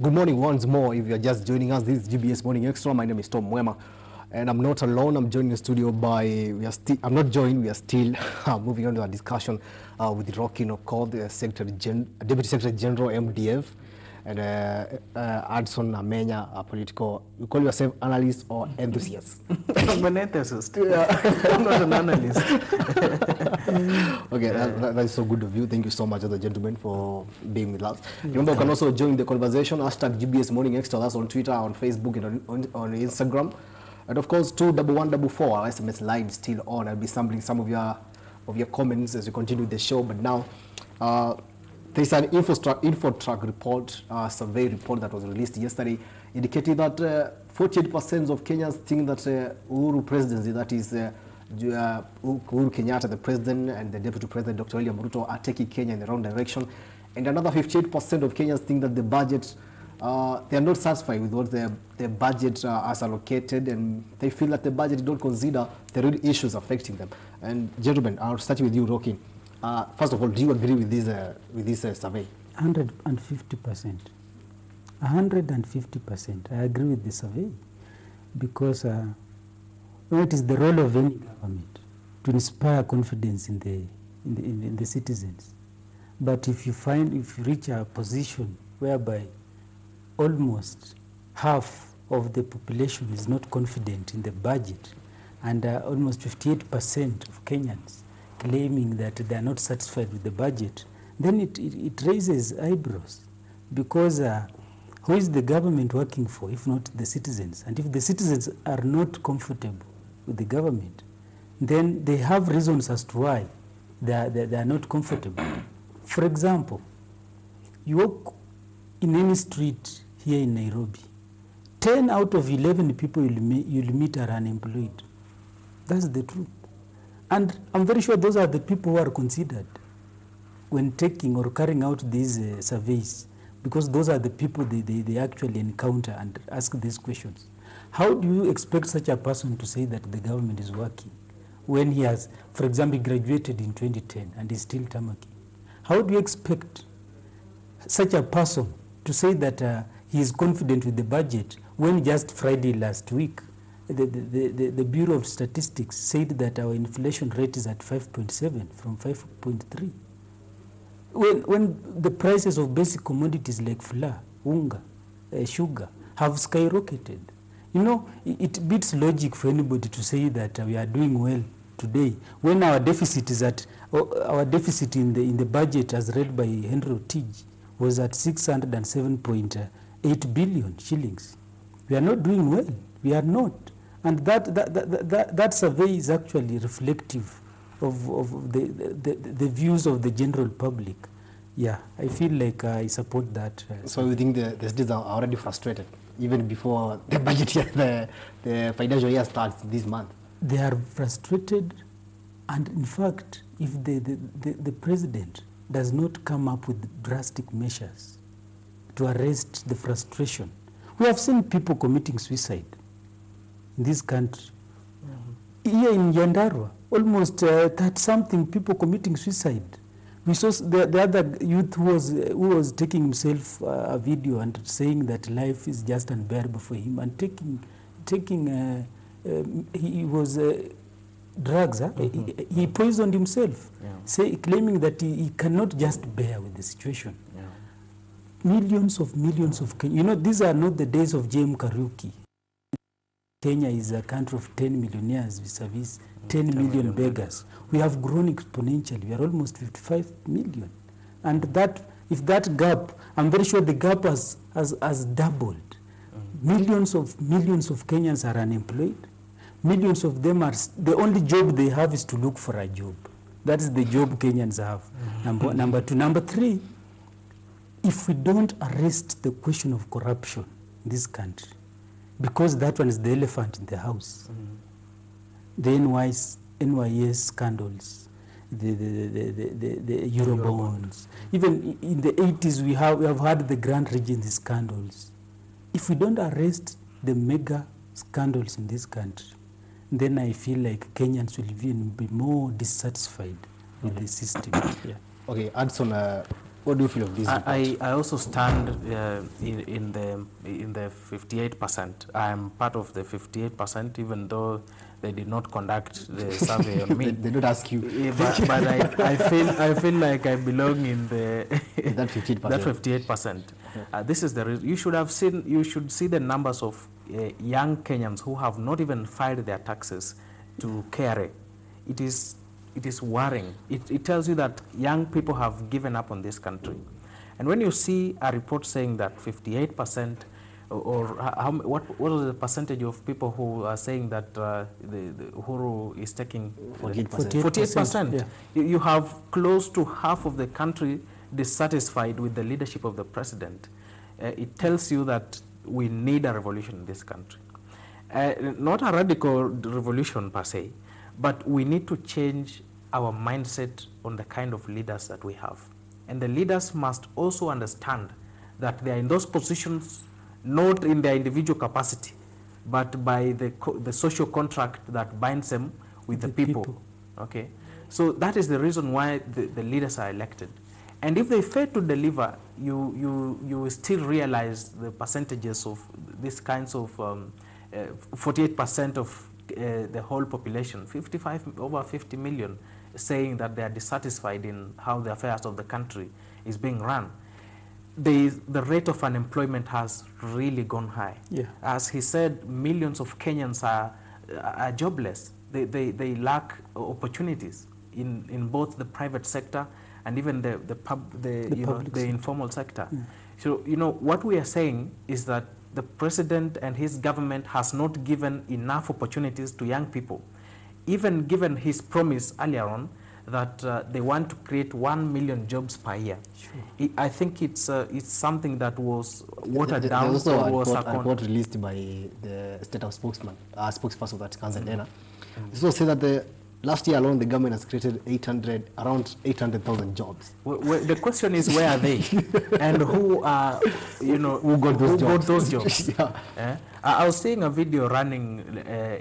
Good morning once more. If you're just joining us, this is GBS Morning Extra. My name is Tom Mwema, and I'm not alone. I'm joined in the studio by, we are still moving on to our discussion with Rocky Nokod, the Deputy Secretary General, MDF, and Adson Amenya, a political, you call yourself analyst or enthusiast? I'm an enthusiast. I'm not an analyst. Okay, that is so good of you. Thank you so much, other gentlemen, for being with us. Remember, you can also join the conversation, hashtag GBS Morning Extra. That's on Twitter, on Facebook, and on Instagram. And of course, 21144, our SMS line is still on. I'll be sampling some of your comments as we continue the show. But now, there's an InfoTrack report, survey report that was released yesterday, indicating that 48% of Kenyans think that Uhuru presidency, that is Uhuru Kenyatta, the president, and the deputy president, Dr. William Ruto, are taking Kenya in the wrong direction. And another 58% of Kenyans think that the budget, they are not satisfied with what the budget has allocated, and they feel that the budget don't consider the real issues affecting them. And gentlemen, I'll start with you, Rocky. First of all, do you agree with this survey? 150%. 150%. I agree with the survey because it is the role of any government to inspire confidence in the citizens. But if you reach a position whereby almost half of the population is not confident in the budget, and almost 58% of Kenyans claiming that they are not satisfied with the budget, then it raises eyebrows, because who is the government working for if not the citizens? And if the citizens are not comfortable with the government, then they have reasons as to why they are not comfortable. For example, you walk in any street here in Nairobi, 10 out of 11 people you'll meet are unemployed. That's the truth. And I'm very sure those are the people who are considered when taking or carrying out these surveys, because those are the people they actually encounter and ask these questions. How do you expect such a person to say that the government is working when he has, for example, graduated in 2010 and is still tamaking? How do you expect such a person to say that he is confident with the budget when just Friday last week the Bureau of Statistics said that our inflation rate is at 5.7 from 5.3? When the prices of basic commodities like flour, unga, sugar have skyrocketed. You know, it beats logic for anybody to say that we are doing well today when our deficit is our deficit in the budget, as read by Henry Otij, was at 607.8 billion shillings. We are not doing well. We are not. And that survey is actually reflective of the views of the general public. Yeah, I feel like I support that. So you think the citizens are already frustrated, even before the budget year, the financial year starts this month? They are frustrated, and in fact, if the president does not come up with drastic measures to arrest the frustration, we have seen people committing suicide in this country. Here in Yandarua, almost 30-something people committing suicide. We saw the other youth who was taking himself a video and saying that life is just unbearable for him, and he was drugs. He poisoned himself, claiming that he cannot just bear with the situation. Millions of Kenyans. You know, these are not the days of JM Kariuki. Kenya is a country of 10 millionaires vis-a-vis 10 million beggars. We have grown exponentially. We are almost 55 million. And if that gap, I'm very sure the gap has doubled. Millions of Kenyans are unemployed. Millions of them the only job they have is to look for a job. That is the job Kenyans have. Number two. Number three, if we don't arrest the question of corruption in this country, because that one is the elephant in the house, the NYS scandals, the Eurobonds. Even in the 80s, we have had the Grand Regency scandals. If we don't arrest the mega scandals in this country, then I feel like Kenyans will even be more dissatisfied with the system. Okay, Adson, What do you feel of this report? I also stand in the 58%. I am part of the 58%, even though they did not conduct the survey on me. They don't ask you. But I feel like I belong in the that 58%. That 58%. This is the reason. You should see the numbers of young Kenyans who have not even filed their taxes to KRA. It is worrying. It tells you that young people have given up on this country. And when you see a report saying that 58%, what was the percentage of people who are saying that the Uhuru is taking 48%? Yeah. You have close to half of the country dissatisfied with the leadership of the president. It tells you that we need a revolution in this country. Not a radical revolution per se, but we need to change our mindset on the kind of leaders that we have. And the leaders must also understand that they are in those positions not in their individual capacity, but by the social contract that binds them with the people. Okay? So that is the reason why the leaders are elected. And if they fail to deliver, you will still realize the percentages of these kinds of 48% of the whole population, over 50 million, saying that they are dissatisfied in how the affairs of the country is being run. The rate of unemployment has really gone high. Yeah. As he said, millions of Kenyans are jobless. They lack opportunities in both the private sector and even the informal sector. Yeah. So, what we are saying is that the president and his government has not given enough opportunities to young people, even given his promise earlier on that they want to create 1 million jobs per year. Sure. I think it's something that was watered down. There's also a report released by the state of spokesperson that Kanzadena. So say that last year alone, the government has created around 800,000 jobs. The question is, where are they? And who got those jobs? Yeah. I was seeing a video running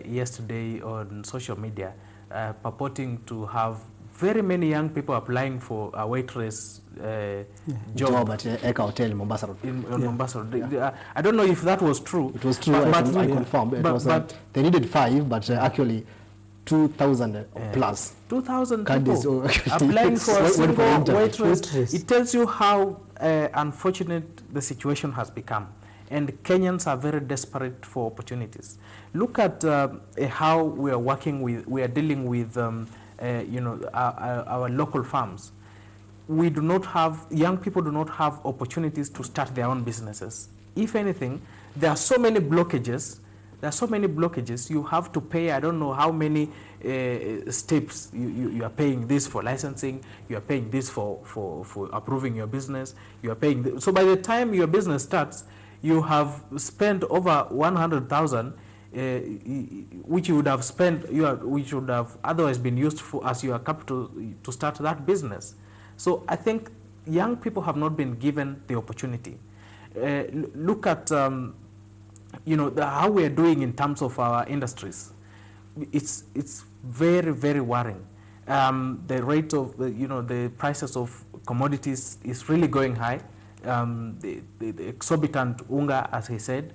yesterday on social media purporting to have very many young people applying for a waitress job at Eka Hotel in Mombasa Road. In Mombasa. I don't know if that was true. It was true, I confirmed. They needed 5, but actually 2,000 plus. 2,000 people applying for a single waitress. It tells you how unfortunate the situation has become. And Kenyans are very desperate for opportunities. Look at how we are dealing with our local farms. Young people do not have opportunities to start their own businesses. If anything, there are so many blockages. You have to pay, I don't know how many steps you are paying this for licensing, you are paying this for approving your business, you are paying so by the time your business starts, you have spent over 100,000, which you would have which would have otherwise been used as your capital to start that business. So I think young people have not been given the opportunity. Look at how we are doing in terms of our industries. It's very, very worrying. The rate of the prices of commodities is really going high. The exorbitant unga, as he said,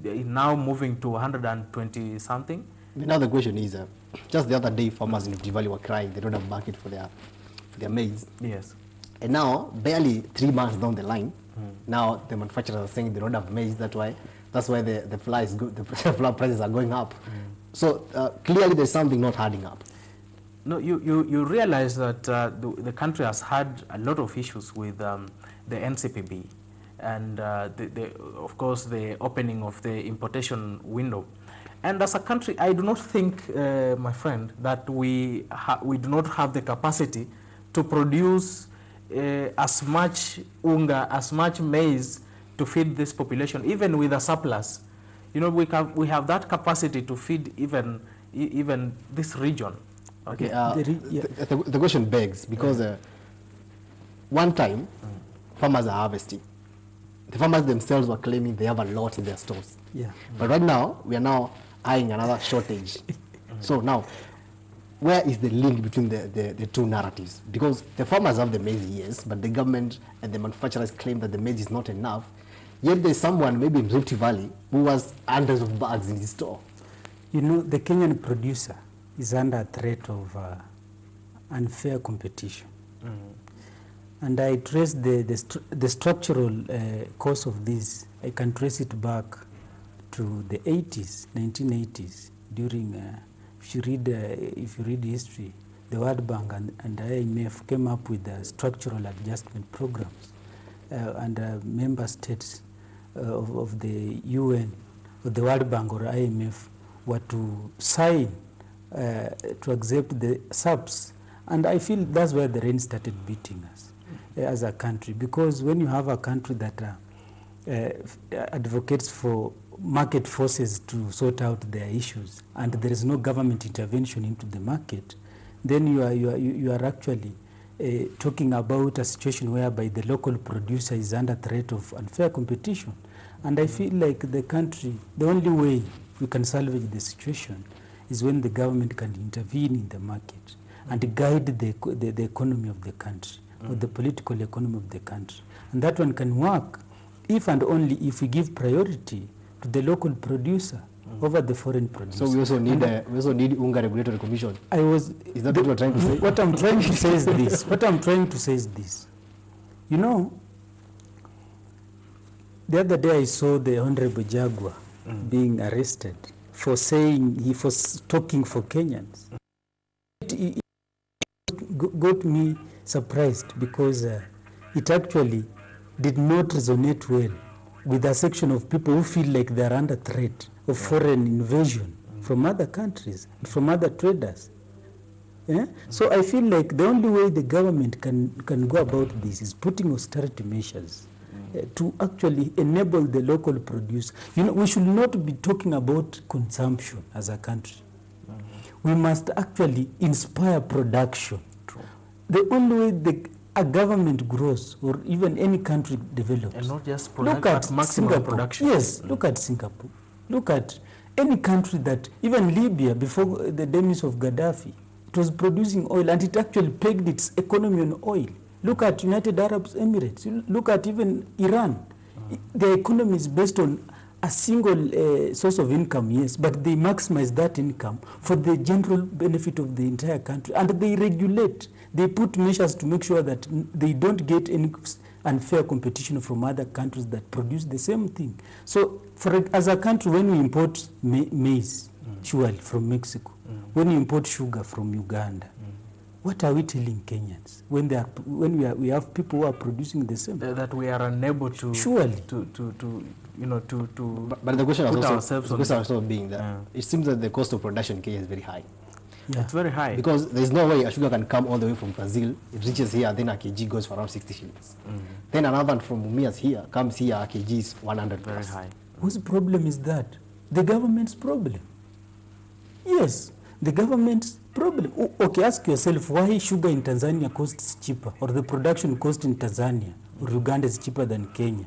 is now moving to 120 something. Now the question is, just the other day, farmers in Rift Valley were crying they don't have market for their maize. Yes. And now, barely 3 months down the line, now the manufacturers are saying they don't have maize. That's why the flour prices are going up. So clearly, there's something not adding up. No, you realize that the country has had a lot of issues with the NCPB, and of course the opening of the importation window. And as a country, I do not think, my friend, that we do not have the capacity to produce as much unga, as much maize to feed this population, even with a surplus. We have that capacity to feed even this region. Okay. The question begs, because one time farmers are harvesting. The farmers themselves were claiming they have a lot in their stores. Yeah. But right now, we are now eyeing another shortage. So now, where is the link between the two narratives? Because the farmers have the maize, yes, but the government and the manufacturers claim that the maize is not enough. Yet there's someone, maybe in Rift Valley, who has hundreds of bags in his store. You know, the Kenyan producer is under threat of unfair competition. And I trace the structural cause of this. I can trace it back to the 80s, 1980s, during, if you read history, the World Bank and IMF came up with structural adjustment programs, and member states of the UN, or the World Bank or IMF, were to sign to accept the subs. And I feel that's where the rain started beating us as a country, because when you have a country that advocates for market forces to sort out their issues, and there is no government intervention into the market, then you are actually talking about a situation whereby the local producer is under threat of unfair competition. And I feel like the country, the only way we can salvage the situation is when the government can intervene in the market and guide the economy of the country, or the political economy of the country. And that one can work if and only if we give priority to the local producer over the foreign producer. So we also need Unga Regulatory Commission. Is that what you are trying to say? What I'm trying to say is this. What I'm trying to say is this. You know, the other day I saw the Honorable Jaguar being arrested for saying he was talking for Kenyans. It got me surprised, because it actually did not resonate well with a section of people who feel like they are under threat of foreign invasion from other countries, from other traders. Yeah? So I feel like the only way the government can go about this is putting austerity measures to actually enable the local produce. You know, we should not be talking about consumption as a country. We must actually inspire production. True. The only way a government grows, or even any country develops. And not just look at maximum production. Yes, look at Singapore. Look at any country that, even Libya, before the demise of Gaddafi, it was producing oil, and it actually pegged its economy on oil. Look at United Arab Emirates. Look at even Iran. The economy is based on a single source of income, yes, but they maximize that income for the general benefit of the entire country. And they regulate. They put measures to make sure that they don't get any unfair competition from other countries that produce the same thing. So as a country, when we import maize, surely from Mexico, when we import sugar from Uganda, what are we telling Kenyans when we have people who are producing the same? That we are unable to surely But the question put is ourselves also being that it seems that the cost of production in Kenya is very high. Yeah. It's very high. Because there's no way a sugar can come all the way from Brazil, it reaches here, then a kg goes for around 60 shillings. Then another one from Mumias here, comes here, a kg is 100 Very plus. high. Whose problem is that? The government's problem. Yes, the government's problem. Okay, ask yourself why sugar in Tanzania costs cheaper, or the production cost in Tanzania or Uganda is cheaper than Kenya.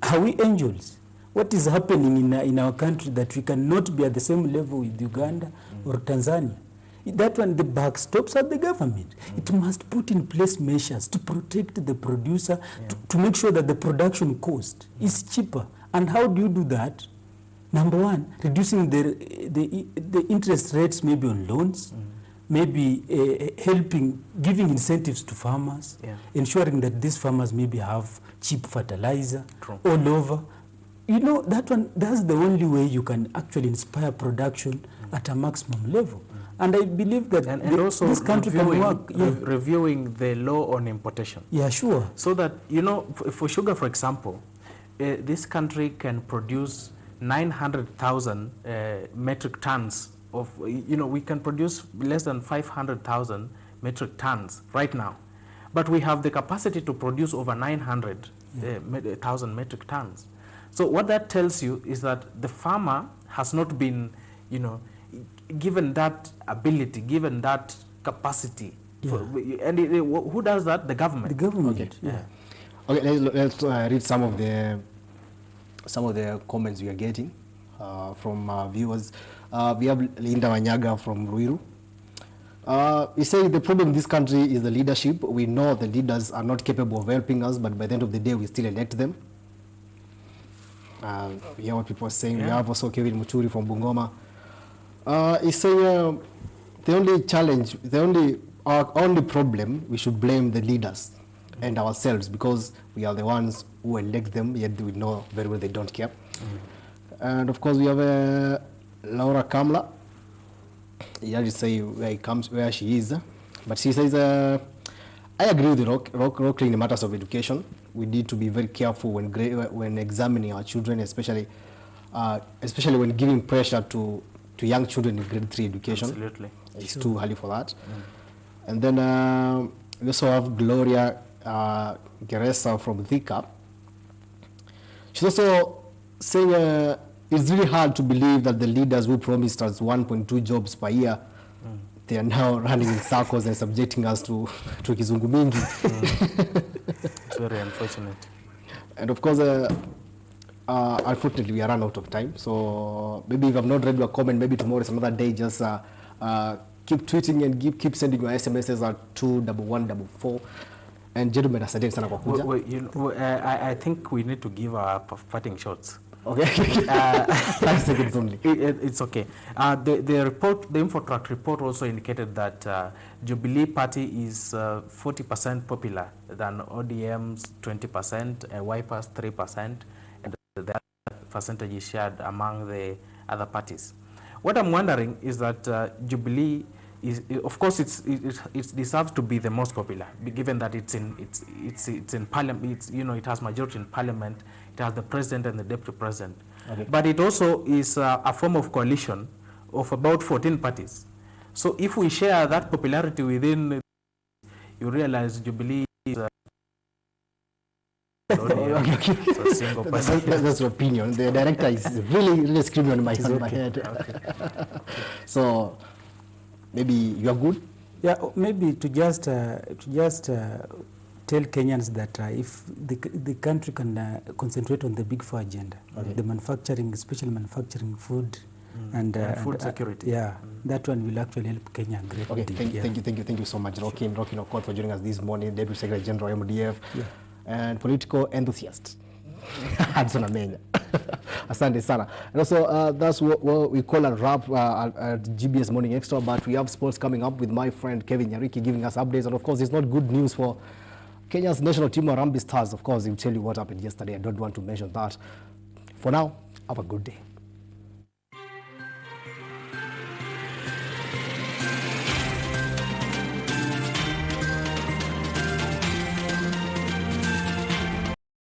Are we angels? What is happening in our country that we cannot be at the same level with Uganda or Tanzania? That one, the buck stops at the government. It must put in place measures to protect the producer, to make sure that the production cost is cheaper. And how do you do that? Number one, reducing the interest rates maybe on loans, maybe giving incentives to farmers, ensuring that these farmers maybe have cheap fertilizer all over. You know, that's the only way you can actually inspire production at a maximum level. And I believe that and also this country can work. Reviewing the law on importation. Yeah, sure. So that, for sugar, for example, this country can produce 900,000 metric tons of, we can produce less than 500,000 metric tons right now. But we have the capacity to produce over 900,000 metric tons. So what that tells you is that the farmer has not been, given that ability, given that capacity. And who does that? The government. The government. Okay. Okay, let's read some of the comments we are getting from viewers. We have Linda Wanyaga from Ruiru. You say the problem in this country is the leadership. We know the leaders are not capable of helping us, but by the end of the day, we still elect them. We hear what people are saying. We have also Kevin Muchuri from Bungoma. He's saying the only challenge, our only problem, we should blame the leaders and ourselves, because we are the ones who elect them, yet we know very well they don't care. And of course, we have Laura Kamla. He already say where she is, but she says, I agree with Rockling in matters of education. We need to be very careful when examining our children, especially when giving pressure to young children in grade 3 education. Absolutely. It's too early for that. And then we also have Gloria Geresa from Thika. She's also saying it's really hard to believe that the leaders who promised us 1.2 jobs per year, they are now running in circles and subjecting us to kizungu mingi. It's very unfortunate. And of course, unfortunately, we are run out of time. So maybe if I've not read your comment, maybe tomorrow is another day. Just keep tweeting and keep sending your SMSs at 21144. And gentlemen, asante sana kwa kuja. I think we need to give our parting shots. Okay. 5 seconds only. It's okay. The report, the InfoTrack report also indicated that Jubilee Party is 40% popular than ODM's 20%, and Wipers 3%, and the other percentage is shared among the other parties. What I'm wondering is that Jubilee is, of course, it deserves to be the most popular, given that it's in parliament. It has majority in parliament. It has the president and the deputy president. Okay. But it also is a form of coalition of about 14 parties. So if we share that popularity within, you realize Jubilee is a single person. That's your opinion. The director is really screaming on my head. Okay. So maybe you are good? Yeah, maybe to just tell Kenyans that if the country can concentrate on the big four agenda, the manufacturing, especially manufacturing food and food security. That one will actually help Kenya a great deal. Thank you so much, Rockin Okot, for joining us this morning, Deputy Secretary General MDF, and political enthusiast. Hudson Amenya. Asante sana. And also, that's what we call a wrap at GBS Morning Extra, but we have sports coming up with my friend Kevin Nyariki giving us updates. And of course, it's not good news for Kenya's national team, Harambee Stars. Of course, he'll tell you what happened yesterday. I don't want to mention that. For now, have a good day.